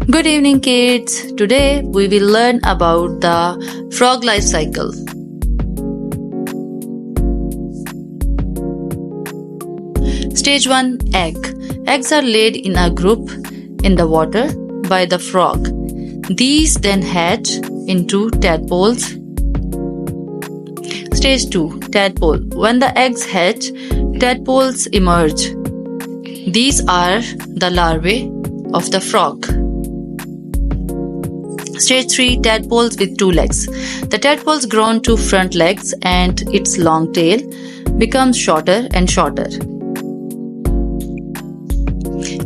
Good evening, kids. Today we will learn about the frog life cycle. Stage 1, egg. Eggs are laid in a group in the water by the frog. These then hatch into tadpoles. Stage 2, tadpole. When the eggs hatch, tadpoles emerge. These are the larvae of the frog. Stage 3, tadpoles with 2 legs. The tadpoles grown to front legs and its long tail becomes shorter and shorter.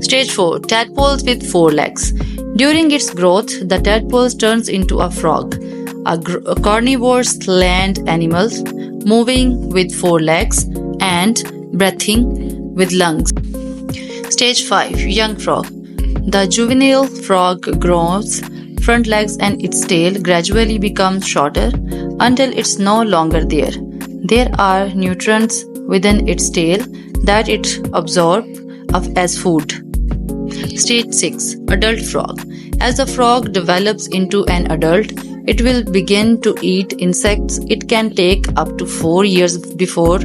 Stage 4, tadpoles with 4 legs. During its growth, the tadpole turns into a frog, a carnivorous land animal moving with 4 legs and breathing with lungs. Stage 5, young frog. The juvenile frog grows front legs and its tail gradually becomes shorter until it's no longer there. There are nutrients within its tail that it absorbs as food. Stage 6, adult frog. As the frog develops into an adult, it will begin to eat insects. It can take up to 4 years before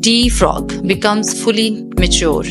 T frog becomes fully mature.